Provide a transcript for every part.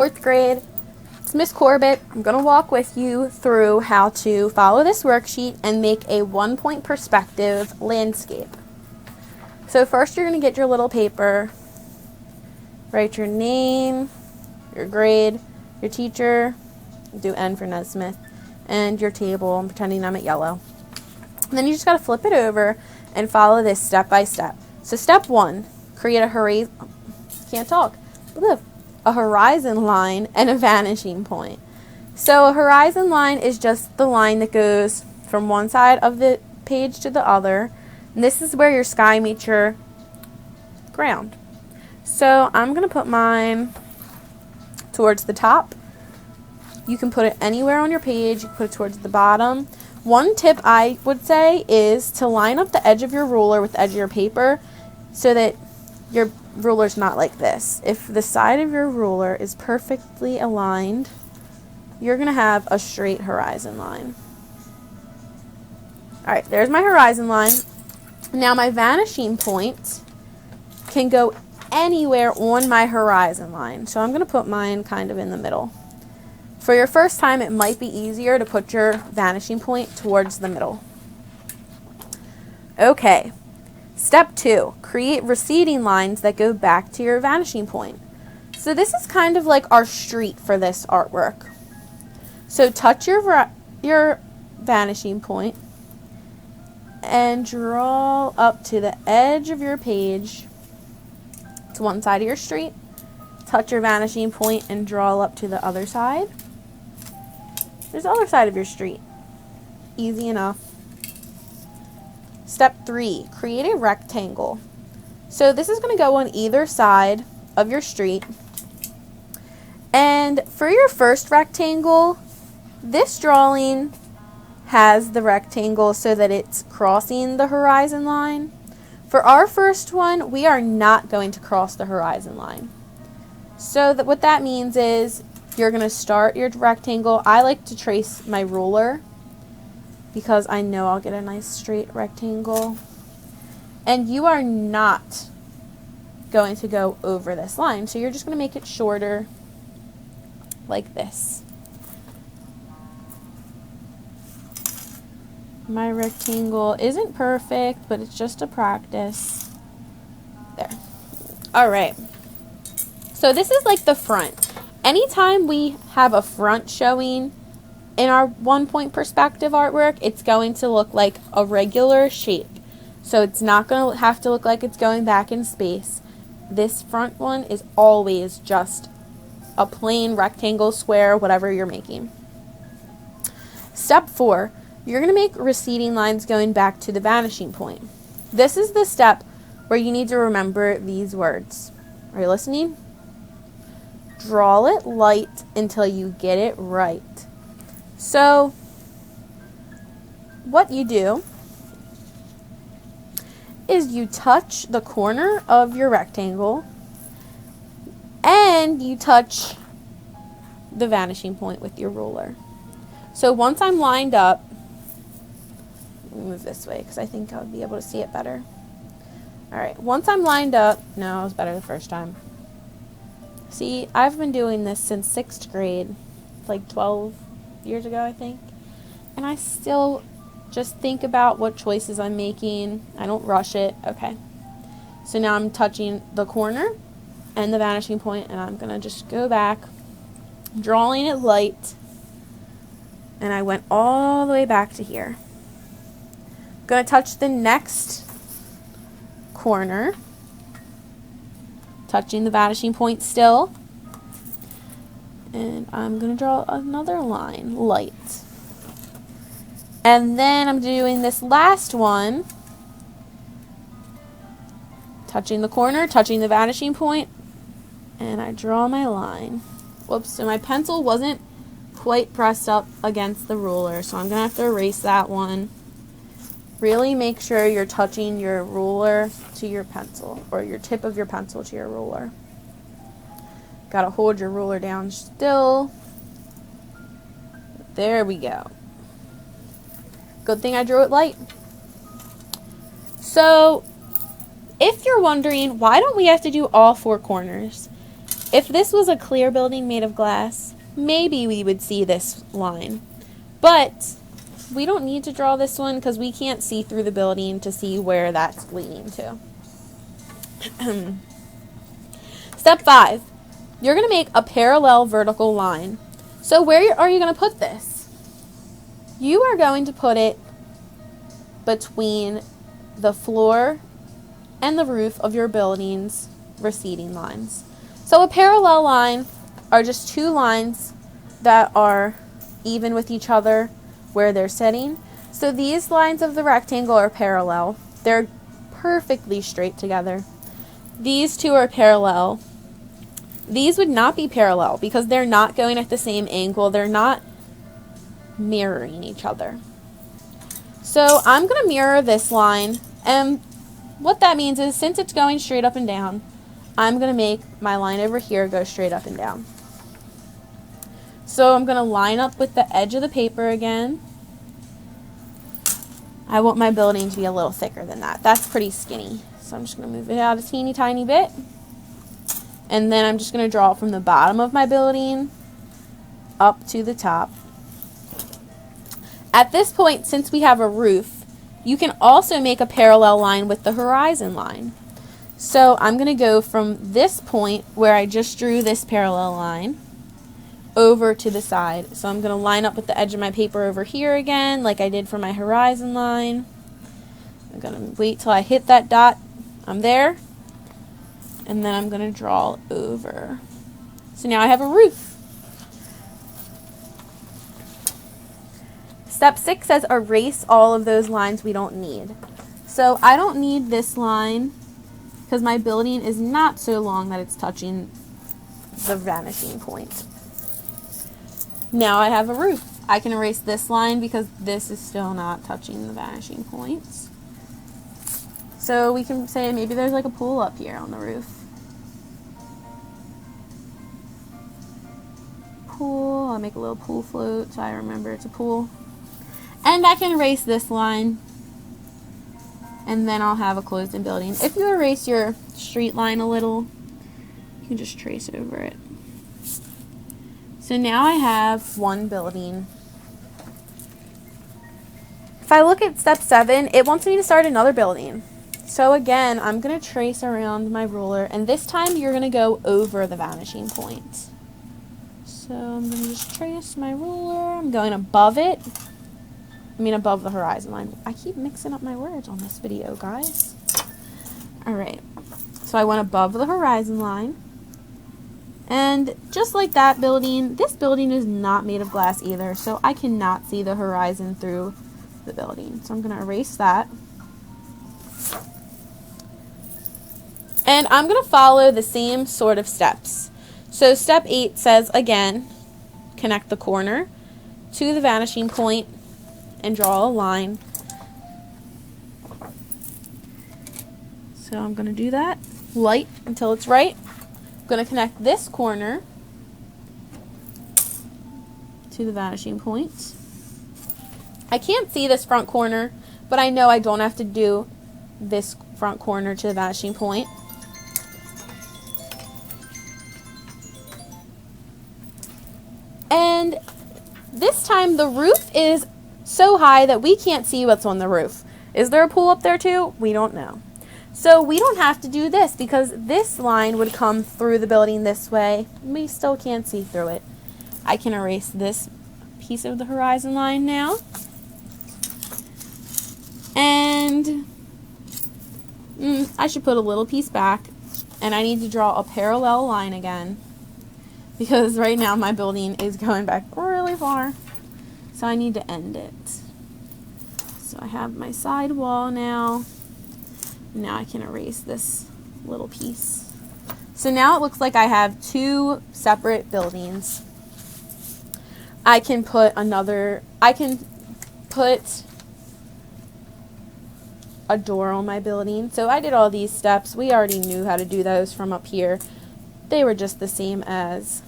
Fourth grade, it's Miss Corbett. I'm going to walk with you through how to follow this worksheet and make a 1-point perspective landscape. So first you're going to get your little paper, write your name, your grade, your teacher, do N for Nesmith, and your table. I'm pretending I'm at yellow. And then you just got to flip it over and follow this step by step. So step 1, create a horizon line and a vanishing point. So a horizon line is just the line that goes from one side of the page to the other. And this is where your sky meets your ground. So I'm going to put mine towards the top. You can put it anywhere on your page. You can put it towards the bottom. One tip I would say is to line up the edge of your ruler with the edge of your paper so that your ruler's not like this. If the side of your ruler is perfectly aligned, you're going to have a straight horizon line. Alright, there's my horizon line. Now my vanishing point can go anywhere on my horizon line. So I'm going to put mine kind of in the middle. For your first time, it might be easier to put your vanishing point towards the middle. Okay, step 2, create receding lines that go back to your vanishing point. So this is kind of like our street for this artwork. So touch your vanishing point and draw up to the edge of your page to one side of your street. Touch your vanishing point and draw up to the other side. There's the other side of your street. Easy enough. Step 3, create a rectangle. So this is going to go on either side of your street. And for your first rectangle, this drawing has the rectangle so that it's crossing the horizon line. For our first one, we are not going to cross the horizon line. So what that means is you're going to start your rectangle. I like to trace my ruler because I know I'll get a nice straight rectangle. And you are not going to go over this line. So you're just going to make it shorter like this. My rectangle isn't perfect, but it's just a practice. There. All right. So this is like the front. Anytime we have a front showing in our 1-point perspective artwork, it's going to look like a regular shape. So it's not going to have to look like it's going back in space. This front one is always just a plain rectangle, square, whatever you're making. Step 4, you're going to make receding lines going back to the vanishing point. This is the step where you need to remember these words. Are you listening? Draw it light until you get it right. So, what you do is you touch the corner of your rectangle and you touch the vanishing point with your ruler. So once I'm lined up, let me move this way because I think I'll be able to see it better. Alright, once I'm lined up, no, it was better the first time. See, I've been doing this since 6th grade, like 12 years ago, I think. And I still just think about what choices I'm making. I don't rush it. Okay. So now I'm touching the corner and the vanishing point, and I'm going to just go back, drawing it light. And I went all the way back to here. I'm going to touch the next corner, touching the vanishing point still, and I'm going to draw another line, light. And then I'm doing this last one, touching the corner, touching the vanishing point, and I draw my line. Whoops, so my pencil wasn't quite pressed up against the ruler, so I'm going to have to erase that one. Really make sure you're touching your ruler to your pencil, or your tip of your pencil to your ruler. Gotta hold your ruler down still. There we go. Good thing I drew it light. So, if you're wondering, why don't we have to do all 4 corners? If this was a clear building made of glass, maybe we would see this line. But we don't need to draw this one because we can't see through the building to see where that's leading to. Step 5. You're going to make a parallel vertical line. So where are you going to put this? You are going to put it between the floor and the roof of your building's receding lines. So a parallel line are just two lines that are even with each other where they're sitting. So these lines of the rectangle are parallel. They're perfectly straight together. These two are parallel. These would not be parallel because they're not going at the same angle. They're not mirroring each other. So I'm going to mirror this line, and what that means is since it's going straight up and down, I'm going to make my line over here go straight up and down. So I'm going to line up with the edge of the paper again. I want my building to be a little thicker than that. That's pretty skinny. So I'm just going to move it out a teeny tiny bit. And then I'm just going to draw from the bottom of my building up to the top. At this point, since we have a roof, you can also make a parallel line with the horizon line. So I'm going to go from this point where I just drew this parallel line over to the side. So I'm going to line up with the edge of my paper over here again, like I did for my horizon line. I'm going to wait till I hit that dot. I'm there. And then I'm going to draw over. So now I have a roof. Step 6 says erase all of those lines we don't need. So I don't need this line because my building is not so long that it's touching the vanishing point. Now I have a roof. I can erase this line because this is still not touching the vanishing points. So we can say maybe there's like a pool up here on the roof. Pool, I'll make a little pool float so I remember it's a pool. And I can erase this line. And then I'll have a closed-in building. If you erase your street line a little, you can just trace over it. So now I have one building. If I look at step 7, it wants me to start another building. So again, I'm going to trace around my ruler, and this time you're going to go over the vanishing point. So I'm going to just trace my ruler. I'm going above it. Above the horizon line. I keep mixing up my words on this video, guys. Alright, so I went above the horizon line. And just like that building, this building is not made of glass either, so I cannot see the horizon through the building. So I'm going to erase that. And I'm going to follow the same sort of steps. So step 8 says, again, connect the corner to the vanishing point and draw a line. So I'm going to do that, light until it's right. I'm going to connect this corner to the vanishing point. I can't see this front corner, but I know I don't have to do this front corner to the vanishing point. And this time the roof is so high that we can't see what's on the roof. Is there a pool up there too? We don't know. So we don't have to do this because this line would come through the building this way. We still can't see through it. I can erase this piece of the horizon line now. And I should put a little piece back, and I need to draw a parallel line again because right now my building is going back really far. So I need to end it. So I have my side wall now. Now I can erase this little piece. So now it looks like I have two separate buildings. I can put a door on my building. So I did all these steps. We already knew how to do those from up here. They were just the same as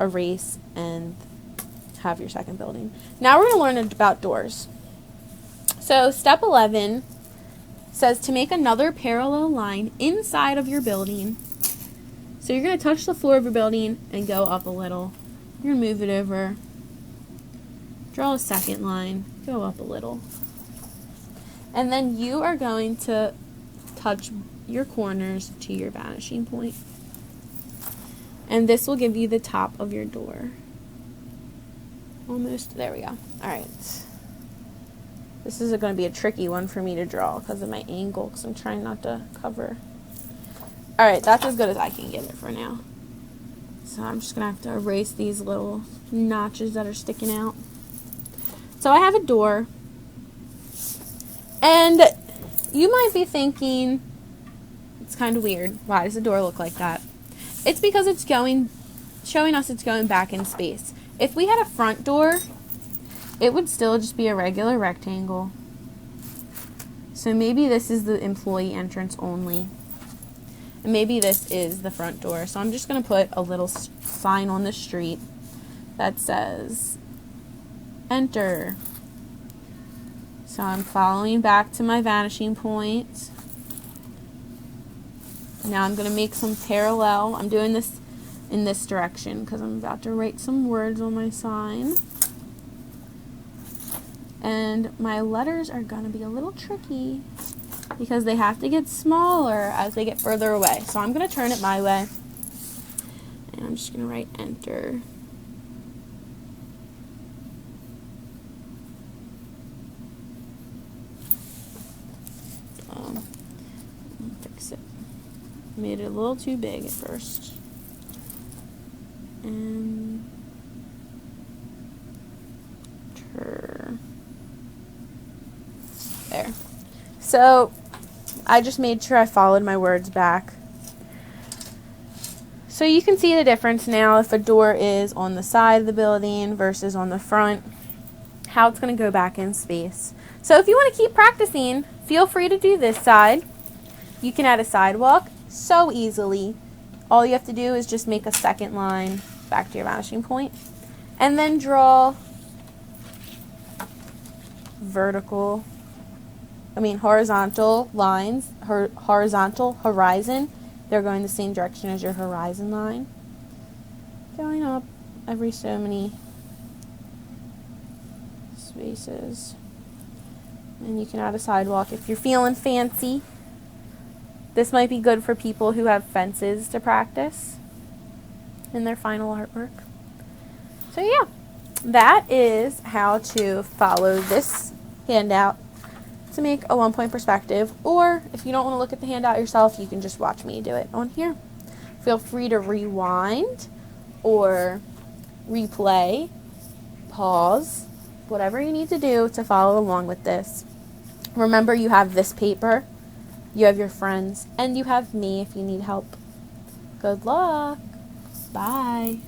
erase and have your second building. Now we're going to learn about doors. So step 11 says to make another parallel line inside of your building So you're going to touch the floor of your building and go up a little. You're going to move it over. Draw a second line. Go up a little. And then you are going to touch your corners to your vanishing point. And this will give you the top of your door. Almost. There we go. Alright. This is going to be a tricky one for me to draw because of my angle, because I'm trying not to cover. Alright, that's as good as I can get it for now. So I'm just going to have to erase these little notches that are sticking out. So I have a door. And you might be thinking, it's kind of weird. Why does the door look like that? It's because it's showing us it's going back in space. If we had a front door, it would still just be a regular rectangle. So maybe this is the employee entrance only. And maybe this is the front door. So I'm just going to put a little sign on the street that says, enter. So I'm following back to my vanishing point. Now I'm going to make some parallel. I'm doing this in this direction because I'm about to write some words on my sign. And my letters are going to be a little tricky because they have to get smaller as they get further away. So I'm going to turn it my way. And I'm just going to write enter. Fix it. Made it a little too big at first. And there. So I just made sure I followed my words back. So you can see the difference now if a door is on the side of the building versus on the front, how it's going to go back in space. So if you want to keep practicing, feel free to do this side. You can add a sidewalk so easily. All you have to do is just make a second line back to your vanishing point and then draw horizontal lines, horizontal horizon. They're going the same direction as your horizon line. Going up every so many spaces. And you can add a sidewalk if you're feeling fancy. This might be good for people who have fences to practice in their final artwork. So yeah, that is how to follow this handout to make a one-point perspective. Or if you don't want to look at the handout yourself, you can just watch me do it on here. Feel free to rewind or replay, pause, whatever you need to do to follow along with this. Remember, you have this paper, you have your friends, and you have me if you need help. Good luck. Bye.